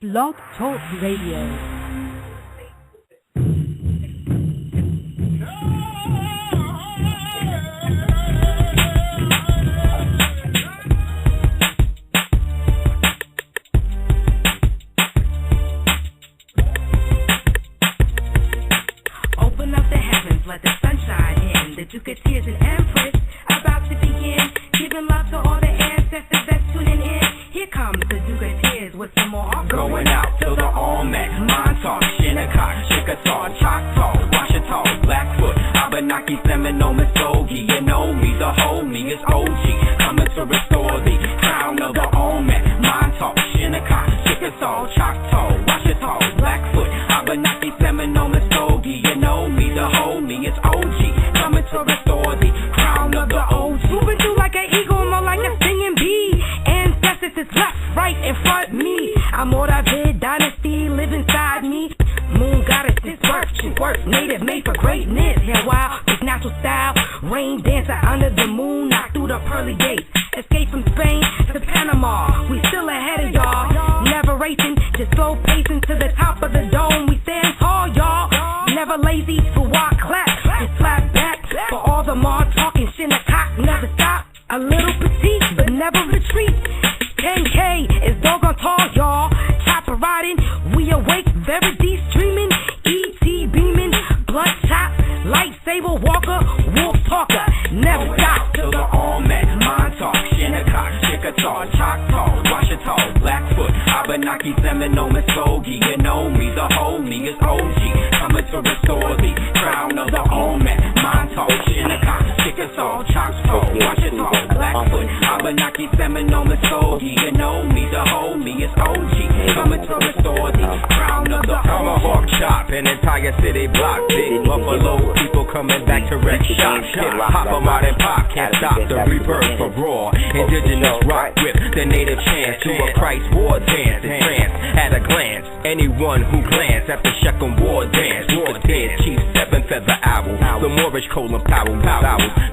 Blog Talk Radio. Open up the heavens, let the sunshine in. The Duke of Tears and Empress about to begin. Giving love to all the ancestors that's tuning in. Here comes the Duke of Tears with some more. Going out to the Olmec, Montauk, Shinnecock, Chickasaw, Choctaw, Washita, Blackfoot, Abenaki, Seminole, Muskogee. You know me, the homie is OG, coming to restore the crown of the Olmec, Montauk, Shinnecock, Chickasaw, Choctaw, Washita, Blackfoot, Abenaki, Seminole, Muskogee. You know me, the homie is OG, coming to restore the crown of the OG. Moving through like an eagle, more like a singing bee. Ancestors is left, right, in front me. I'm all that big dynasty, live inside me. Moon goddess is birth, she work, native made for greatness. Hair wild, with natural style. Rain dancer under the moon, knock through the pearly gates. Escape from Spain to Panama, we still ahead of y'all. Never racing, just slow pacing to the top of the dome. We stand tall, y'all. Never lazy, for walk clap, just slap back. For all the more talking, Shinnecock, never stop. A little petite, but never retreat. 10K is doggone tall, y'all. Chopper riding, we awake, very deep streaming. E.T. beaming, blood chop, lightsaber walker, wolf talker. Never Going stop. out to the Olmec, Montauk, Shinnecock, Chickasaw, Choctaw, Washita, Blackfoot, Abenaki, Seminole, Muskogee. You know me, the homie is OG, coming to restore the crown of the Olmec, Montauk, Shinnecock, Chickasaw, Choctaw, Washita, Blackfoot, Abenaki, Seminole, Muskogee. You know me, the homie is OG, coming to restore the crown of the Tomahawk chop, an entire city block. Big buffalo people coming back to wreck shop. Pop 'em out and pop, can't stop the rebirth of raw. Indigenous rock whip, the native chant to a Christ war dance. In trance at a glance, anyone who glanced at the Shechem war dance. War dance, Chief Seven Feather Owl, the Moorish colon Powell.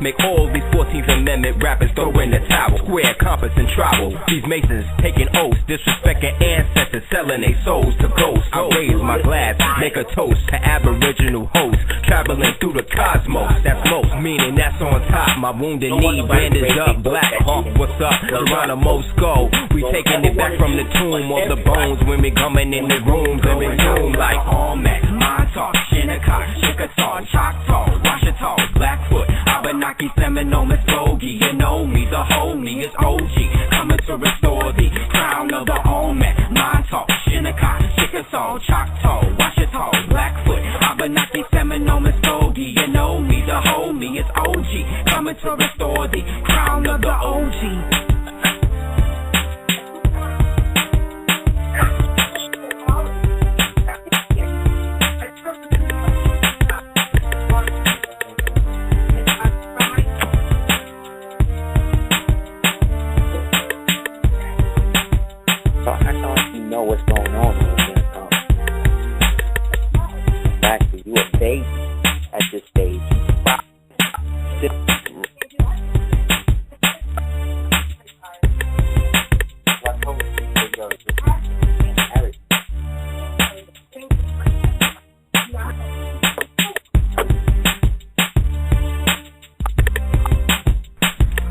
Make all these 14th Amendment rappers throw in the towel. Square, compass, and trowel. These masons taking oaths, disrespecting ancestors, selling their souls to ghosts. I raise my glass, make a toast to Aboriginal hosts, traveling through the cosmos. That's most, meaning that's on top. My wounded knee bandaged up, Black Hawk, what's up? Geronimo Skull, we taking it back from the tomb of the bones when we coming in the rooms and we doom like Olmec, Montauk, Shinnecock, Chickasaw, Choctaw, Washita, Blackfoot, Abenaki, Seminole, Muskogee. You know me, the homie is OG, coming to restore the crown of the Olmec, Montauk, Shinnecock, Chickasaw, Choctaw, Washita, Blackfoot, Abenaki, Seminole, Muskogee. You know me, the homie is OG, coming to restore the crown of the OG. So I don't know if you know what's going on over here. Actually, you a baby at this stage.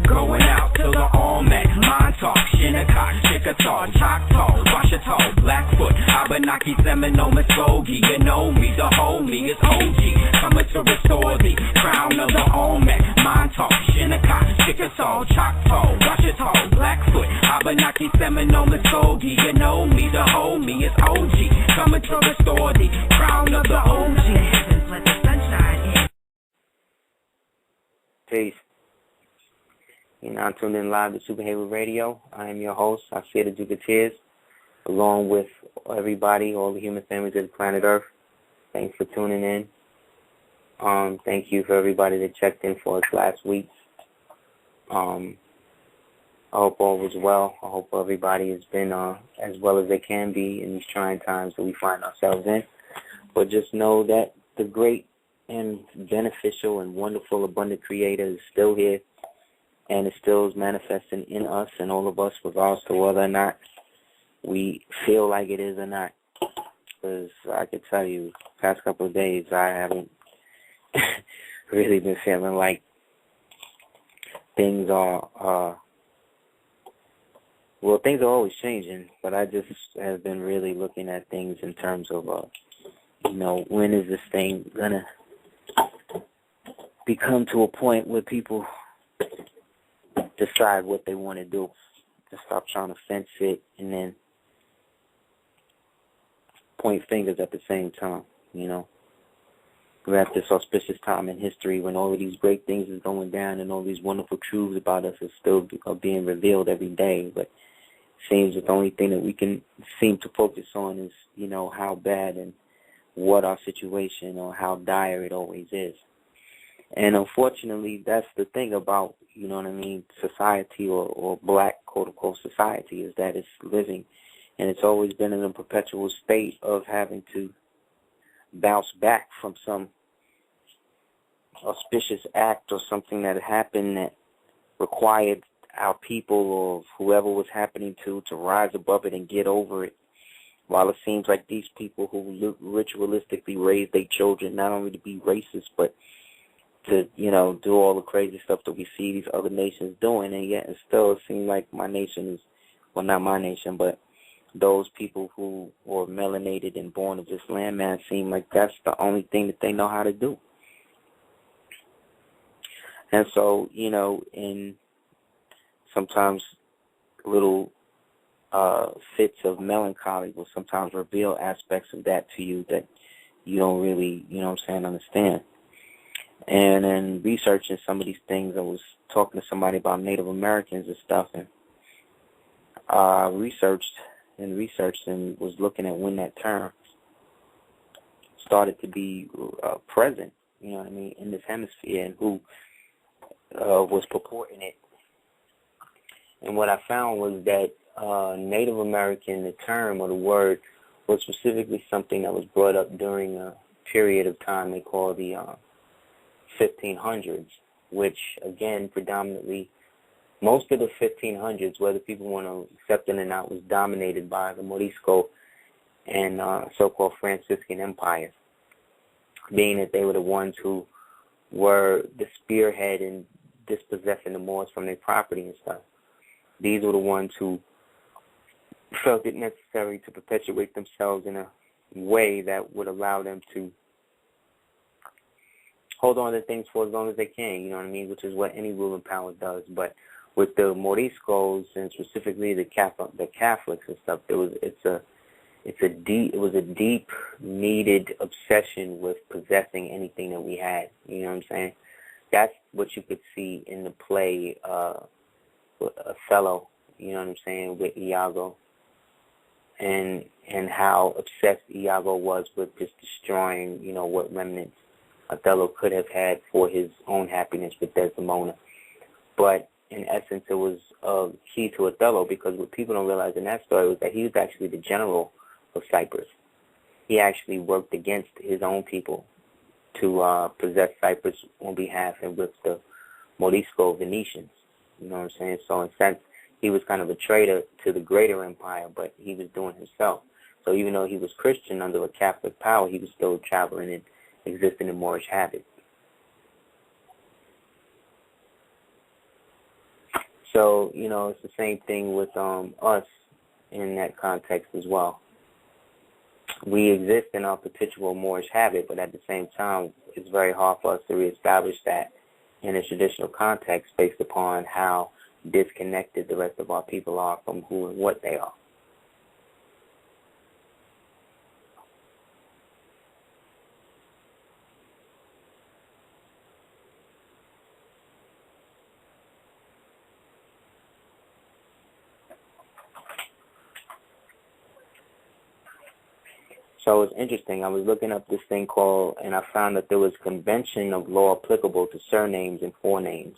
Going out to the Olmec, Montauk, Shinnecock, Chickasaw, Choctaw, Washita, Blackfoot, Abenaki, Seminole, Muskogee. You know me, the homie is OG, coming to restore the crown of the Olmec, Montauk, Shinnecock, Chickasaw, Choctaw, Washita, Blackfoot, Abenaki, Seminole, Muskogee. You know me, the homie is OG, coming to restore the crown of the OG. Let the sunshine in. Peace. You're now tuned in live to Super Heru Radio. I am your host, I fear the Duke of Tears, along with everybody, all the human families of the planet Earth. Thanks for tuning in. Thank you for everybody that checked in for us last week. I hope all was well. I hope everybody has been as well as they can be in these trying times that we find ourselves in. But just know that the great and beneficial and wonderful, abundant Creator is still here, and it still is manifesting in us and all of us, regardless to whether or not we feel like it is or not. Because I can tell you, past couple of days, I haven't really been feeling like things are, well, things are always changing, but I just have been really looking at things in terms of, when is this thing going to become to a point where people decide what they want to do, to stop trying to fence it and then point fingers at the same time, We're at this auspicious time in history when all of these great things is going down and all these wonderful truths about us are being revealed every day. But it seems that the only thing that we can seem to focus on is, how bad and what our situation or how dire it always is. And unfortunately, that's the thing about, society or black, quote-unquote, society, is that it's living. And it's always been in a perpetual state of having to bounce back from some auspicious act or something that happened that required our people or whoever was happening to rise above it and get over it. While it seems like these people who ritualistically raise their children not only to be racist, but to, do all the crazy stuff that we see these other nations doing, and yet it seems like my nation is, well, not my nation, but those people who were melanated and born of this landmass seem like that's the only thing that they know how to do. And so, in sometimes little fits of melancholy will sometimes reveal aspects of that to you that you don't really, understand. And in researching some of these things, I was talking to somebody about Native Americans and stuff, and researched and was looking at when that term started to be present, in this hemisphere, and who was purporting it. And what I found was that Native American, the term or the word, was specifically something that was brought up during a period of time they call the 1500s, which, again, predominantly, most of the 1500s, whether people want to accept it or not, was dominated by the Morisco and so-called Franciscan empires, being that they were the ones who were the spearhead in dispossessing the Moors from their property and stuff. These were the ones who felt it necessary to perpetuate themselves in a way that would allow them to hold on to things for as long as they can, which is what any ruling power does. But with the Moriscos and specifically the Catholics and stuff, it was a deep needed obsession with possessing anything that we had. You know what I'm saying? That's what you could see in the play Othello. You know what I'm saying, with Iago, and how obsessed Iago was with just destroying, what remnants Othello could have had for his own happiness with Desdemona. But in essence, it was key to Othello, because what people don't realize in that story was that he was actually the general of Cyprus. He actually worked against his own people to possess Cyprus on behalf and with the Morisco Venetians. You know what I'm saying? So in a sense, he was kind of a traitor to the greater empire, but he was doing himself. So even though he was Christian under a Catholic power, he was still traveling and existing in Moorish habits. So, it's the same thing with us in that context as well. We exist in our perpetual Moorish habit, but at the same time, it's very hard for us to reestablish that in a traditional context based upon how disconnected the rest of our people are from who and what they are. So it's interesting. I was looking up this thing called, and I found that there was a convention of law applicable to surnames and forenames,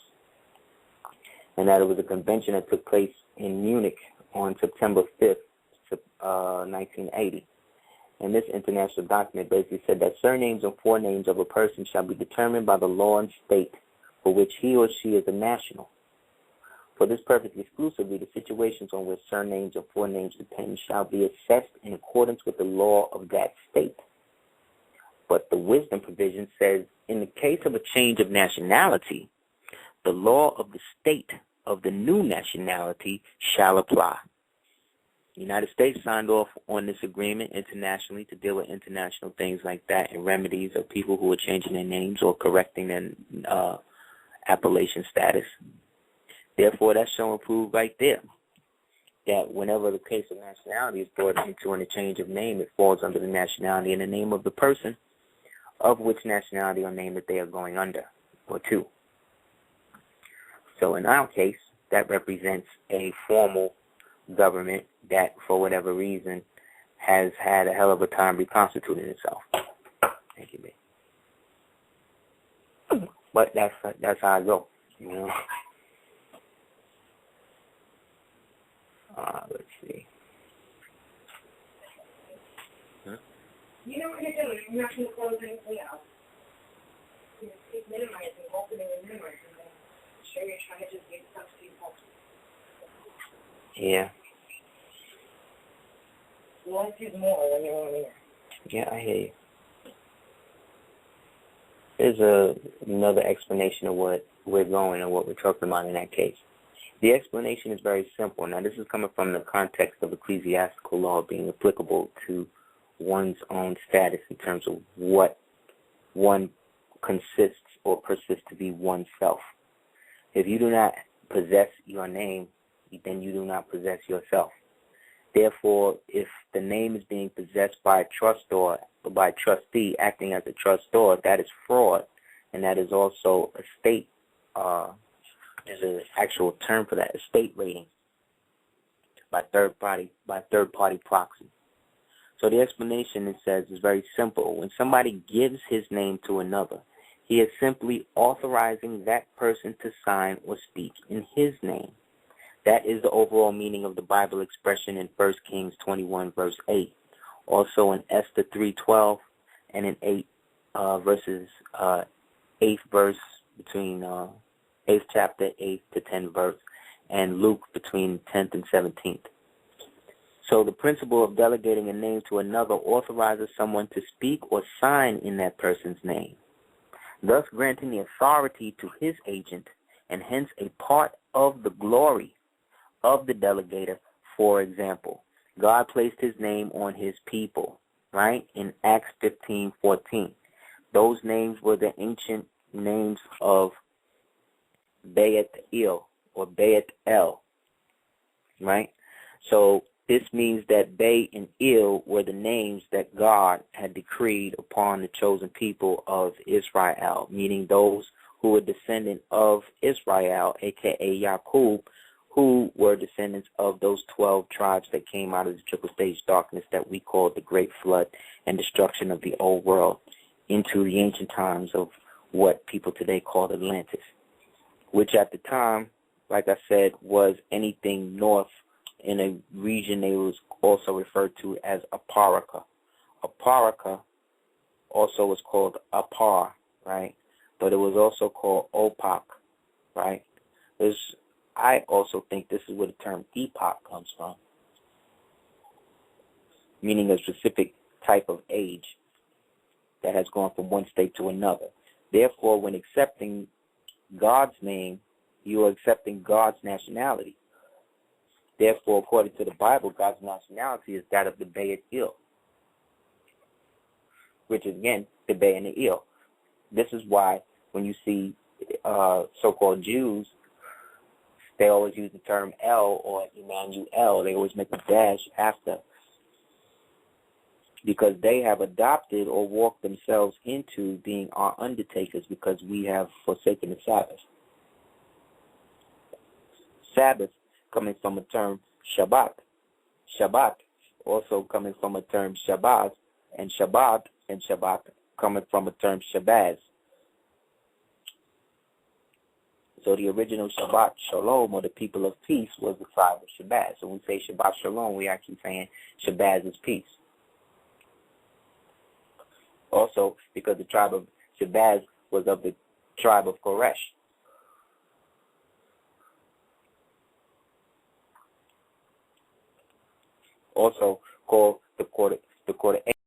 and that it was a convention that took place in Munich on September 5th, 1980. And this international document basically said that surnames and forenames of a person shall be determined by the law and state for which he or she is a national. For this purpose exclusively, the situations on which surnames or forenames depend shall be assessed in accordance with the law of that state. But the wisdom provision says, in the case of a change of nationality, the law of the state of the new nationality shall apply. The United States signed off on this agreement internationally to deal with international things like that and remedies of people who are changing their names or correcting their appellation status. Therefore, that's showing proof right there that whenever the case of nationality is brought into a change of name, it falls under the nationality and the name of the person of which nationality or name that they are going under or to. So in our case, that represents a formal government that, for whatever reason, has had a hell of a time reconstituting itself. Thank you, babe. But that's how I go, you know. Let's see. You know what you're doing. You're not going to close anything out. You keep minimizing, opening and minimizing. I'm sure you're trying to just get stuff to people. Yeah. You want to do more when you want to. Yeah, I hear you. There's another explanation of what we're going and what we're talking about in that case. The explanation is very simple. Now, this is coming from the context of ecclesiastical law being applicable to one's own status in terms of what one consists or persists to be oneself. If you do not possess your name, then you do not possess yourself. Therefore, if the name is being possessed by a trustor or by a trustee acting as a trustor, that is fraud, and that is also a state. There's an actual term for that, estate rating by third party proxy. So the explanation, it says, is very simple. When somebody gives his name to another, he is simply authorizing that person to sign or speak in his name. That is the overall meaning of the Bible expression in 1 Kings 21, verse 8. Also in Esther 3:12 and in 8th verse between 8th chapter, 8th to 10th verse, and Luke between 10th and 17th. So the principle of delegating a name to another authorizes someone to speak or sign in that person's name, thus granting the authority to his agent and hence a part of the glory of the delegator. For example, God placed his name on his people, right, in Acts 15:14. Those names were the ancient names of Beit El or Beit El, right? So this means that Bay and Il were the names that God had decreed upon the chosen people of Israel, meaning those who were descendant of Israel, a.k.a. Yaqub, who were descendants of those 12 tribes that came out of the triple stage darkness that we call the Great Flood and destruction of the old world into the ancient times of what people today call Atlantis, which at the time, like I said, was anything north in a region they was also referred to as Aparika. Aparika also was called Apar, right? But it was also called Opak, right? I also think this is where the term epoch comes from, meaning a specific type of age that has gone from one state to another. Therefore, when accepting God's name, you are accepting God's nationality. Therefore, according to the Bible, God's nationality is that of the Beit El, which is, again, the Bay and the El. This is why when you see so-called Jews, they always use the term El or Emmanuel. They always make a dash after, because they have adopted or walked themselves into being our undertakers because we have forsaken the Sabbath. Sabbath coming from a term Shabbat. Shabbat also coming from a term Shabbaz, and Shabbat coming from a term Shabazz. So the original Shabbat Shalom, or the people of peace, was the tribe of Shabazz. So when we say Shabbat Shalom, we're actually saying Shabazz is peace. Also, because the tribe of Shabazz was of the tribe of Koresh. also called the quarter